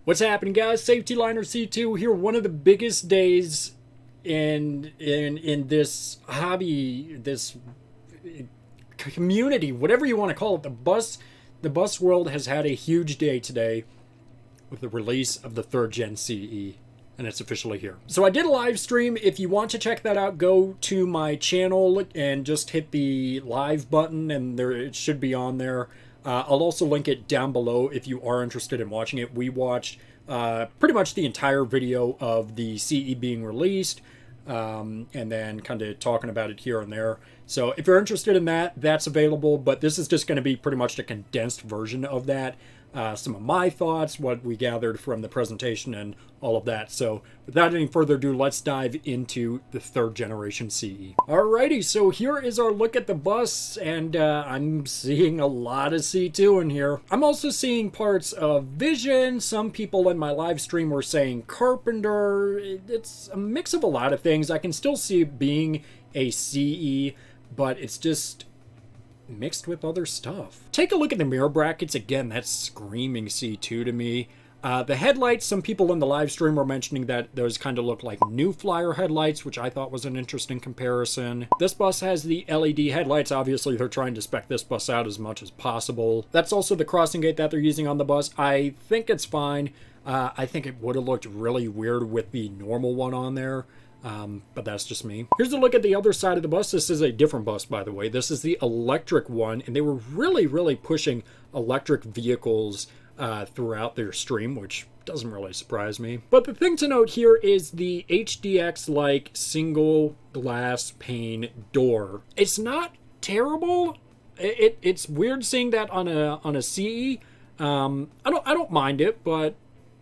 What's happening, guys? Safety Liner C2 here. One of the biggest days in this hobby, this community, whatever you want to call it. The bus world has had a huge day today with the release of the 3rd Gen CE, and it's officially here. So I did a live stream. If you want to check that out, go to my channel and just hit the live button, and there it should be on there. I'll also link it down below if you are interested in watching it. We watched pretty much the entire video of the CE being released, and then kind of talking about it here and there. So if you're interested in that, that's available, but this is just going to be pretty much the condensed version of that. Some of my thoughts, what we gathered from the presentation, and all of that. So without any further ado, let's dive into the 3rd generation CE. Alrighty, so here is our look at the bus, and I'm seeing a lot of C2 in here. I'm also seeing parts of Vision. Some people in my live stream were saying Carpenter. It's a mix of a lot of things. I can still see it being a CE, but it's just mixed with other stuff. Take a look at the mirror brackets. Again, that's screaming C2 to me. The headlights, some people in the live stream were mentioning that those kind of look like New Flyer headlights, which I thought was an interesting comparison. This bus has the LED headlights. Obviously, they're trying to spec this bus out as much as possible. That's also the crossing gate that they're using on the bus. I think it's fine. I think it would have looked really weird with the normal one on there. But that's just me. Here's a look at the other side of the bus. This is a different bus, by the way. This is the electric one, and they were really pushing electric vehicles throughout their stream, which doesn't really surprise me. But the thing to note here is the HDX-like single glass pane door. It's not terrible. It's weird seeing that on a CE. I don't mind it, but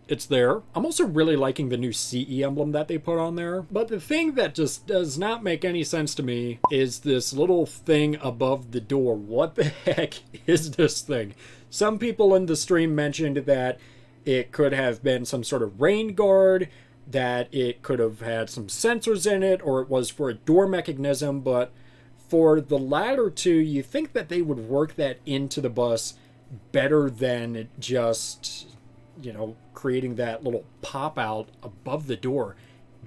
it's there. I'm also really liking the new CE emblem that they put on there. But the thing that just does not make any sense to me is this little thing above the door. What the heck is this thing? Some people in the stream mentioned that it could have been some sort of rain guard, that it could have had some sensors in it, or it was for a door mechanism. But for the latter two, you think that they would work that into the bus better than just, you know, creating that little pop out above the door.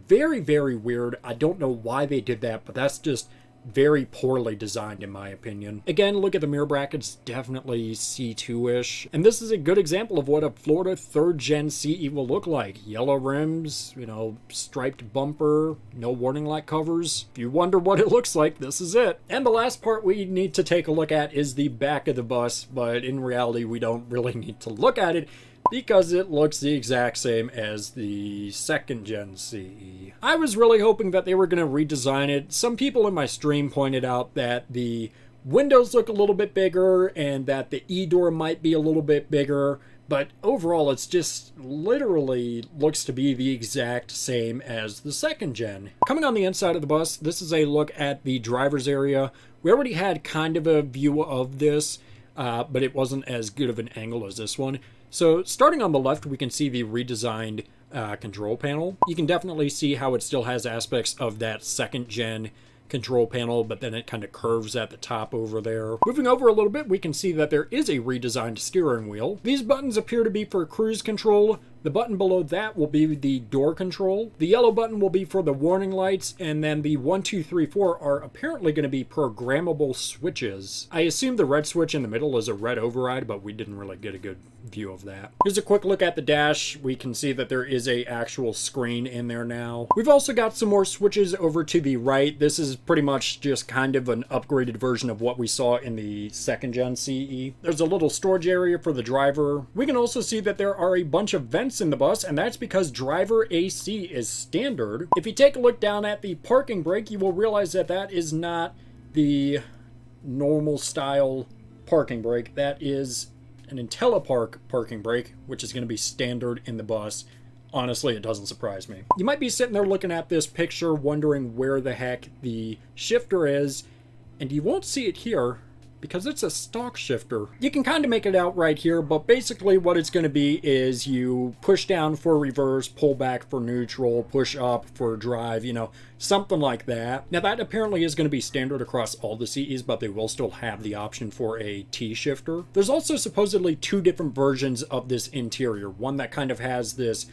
Very weird. I don't know why they did that, but that's just very poorly designed in my opinion. Again, look at the mirror brackets, definitely C2-ish. And this is a good example of what a Florida 3rd Gen CE will look like. Yellow rims, you know, striped bumper, no warning light covers. If you wonder what it looks like, this is it. And the last part we need to take a look at is the back of the bus, but in reality, we don't really need to look at it because it looks the exact same as the 2nd Gen CE. I was really hoping that they were going to redesign it. Some people in my stream pointed out that the windows look a little bit bigger and that the E-door might be a little bit bigger, but overall it's just literally looks to be the exact same as the 2nd Gen. Coming on the inside of the bus, this is a look at the driver's area. We already had kind of a view of this, but it wasn't as good of an angle as this one. So starting on the left, we can see the redesigned control panel. You can definitely see how it still has aspects of that 2nd Gen control panel, but then it kind of curves at the top over there. Moving over a little bit, we can see that there is a redesigned steering wheel. These buttons appear to be for cruise control. The button below that will be the door control. The yellow button will be for the warning lights, and then the 1, 2, 3, 4 are apparently going to be programmable switches. I assume the red switch in the middle is a red override, but we didn't really get a good view of that. Here's a quick look at the dash. We can see that there is a actual screen in there now. We've also got some more switches over to the right. This is pretty much just kind of an upgraded version of what we saw in the 2nd Gen CE. There's a little storage area for the driver. We can also see that there are a bunch of vents in the bus, and that's because driver AC is standard. If you take a look down at the parking brake, you will realize that that is not the normal style parking brake. That is an IntelliPark parking brake, which is going to be standard in the bus. Honestly, it doesn't surprise me. You might be sitting there looking at this picture wondering where the heck the shifter is, and you won't see it here, because it's a stock shifter. You can kind of make it out right here, but basically what it's going to be is you push down for reverse, pull back for neutral, push up for drive, you know, something like that. Now that apparently is going to be standard across all the CEs, but they will still have the option for a T shifter. There's also supposedly 2 different versions of this interior. One that kind of has this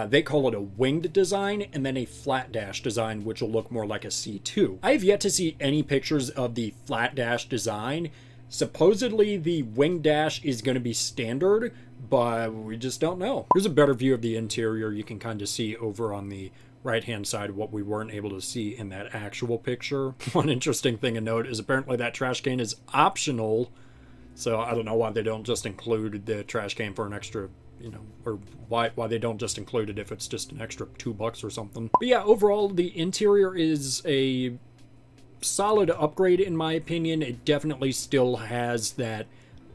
they call it a winged design, and then a flat dash design, which will look more like a C2. I have yet to see any pictures of the flat dash design. Supposedly the wing dash is going to be standard, but we just don't know. Here's a better view of the interior. You can kind of see over on the right-hand side what we weren't able to see in that actual picture. One interesting thing to note is apparently that trash can is optional, so I don't know why they don't just include the trash can for an extra, you know, or why they don't just include it if it's just an extra $2 or something. But yeah, overall, the interior is a solid upgrade in my opinion. It definitely still has that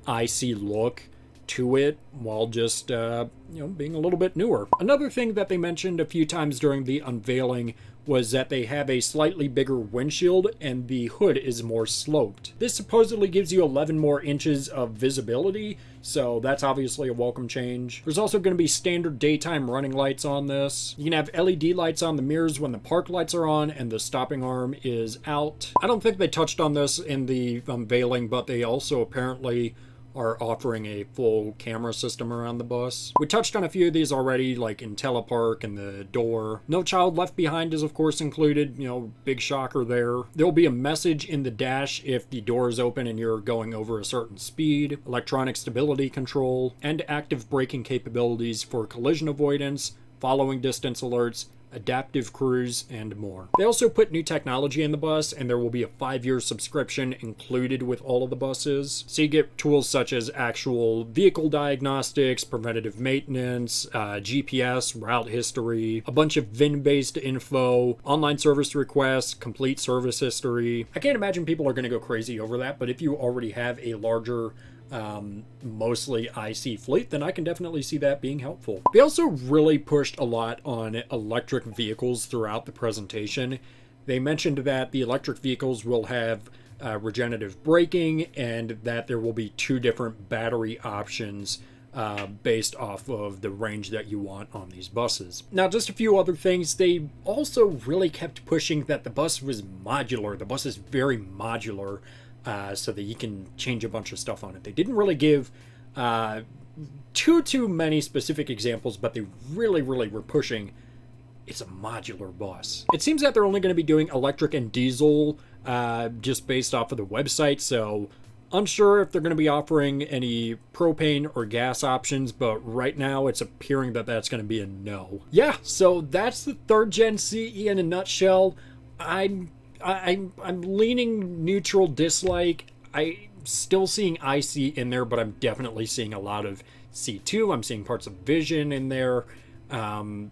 IC look to it while just, you know, being a little bit newer. Another thing that they mentioned a few times during the unveiling was that they have a slightly bigger windshield and the hood is more sloped. This supposedly gives you 11 more inches of visibility, so that's obviously a welcome change. There's also going to be standard daytime running lights on this. You can have LED lights on the mirrors when the park lights are on and the stopping arm is out. I don't think they touched on this in the unveiling, but they also apparently are offering a full camera system around the bus. We touched on a few of these already, like in Telepark and the door. No Child Left Behind is of course included, you know, big shocker there. There'll be a message in the dash if the door is open and you're going over a certain speed, electronic stability control, and active braking capabilities for collision avoidance, following distance alerts, adaptive cruise, and more. They also put new technology in the bus, and there will be a 5-year subscription included with all of the buses. So you get tools such as actual vehicle diagnostics, preventative maintenance, GPS, route history, a bunch of VIN-based info, online service requests, complete service history. I can't imagine people are going to go crazy over that, but if you already have a larger mostly IC fleet, then I can definitely see that being helpful. They also really pushed a lot on electric vehicles throughout the presentation. They mentioned that the electric vehicles will have regenerative braking and that there will be 2 different battery options based off of the range that you want on these buses. Now, just a few other things. They also really kept pushing that the bus was modular. The bus is very modular. So that you can change a bunch of stuff on it. They didn't really give too many specific examples, but they really were pushing it's a modular bus. It seems that they're only going to be doing electric and diesel just based off of the website, so unsure if they're going to be offering any propane or gas options, but right now it's appearing that that's going to be a no. Yeah, so that's the 3rd Gen CE in a nutshell. I'm leaning neutral dislike. I'm still seeing IC in there, but I'm definitely seeing a lot of C2. I'm seeing parts of Vision in there. I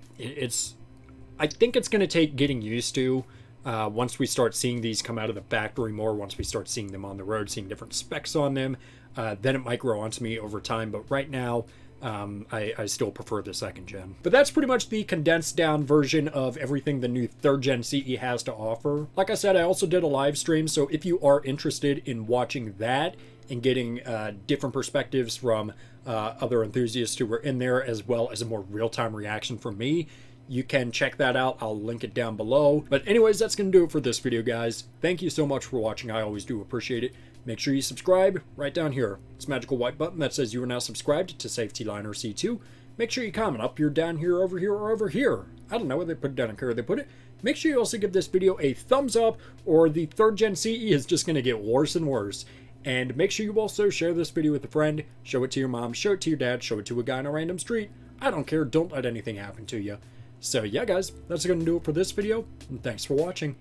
think it's going to take getting used to once we start seeing these come out of the factory more, once we start seeing them on the road, seeing different specs on them, then it might grow onto me over time. But right now, I still prefer the 2nd Gen. But that's pretty much the condensed down version of everything the new 3rd Gen CE has to offer. Like I said, I also did a live stream, so if you are interested in watching that and getting different perspectives from other enthusiasts who were in there, as well as a more real-time reaction from me, you can check that out. I'll link it down below. But anyways, that's going to do it for this video, guys. Thank you so much for watching. I always do appreciate it. Make sure you subscribe right down here. It's a magical white button that says you are now subscribed to Safety Line or C2. Make sure you comment up here, down here, over here, or over here. I don't know where they put it down here. They put it. Make sure you also give this video a thumbs up, or the 3rd Gen CE is just going to get worse and worse. And make sure you also share this video with a friend. Show it to your mom. Show it to your dad. Show it to a guy on a random street. I don't care. Don't let anything happen to you. So yeah, guys, that's going to do it for this video. And thanks for watching.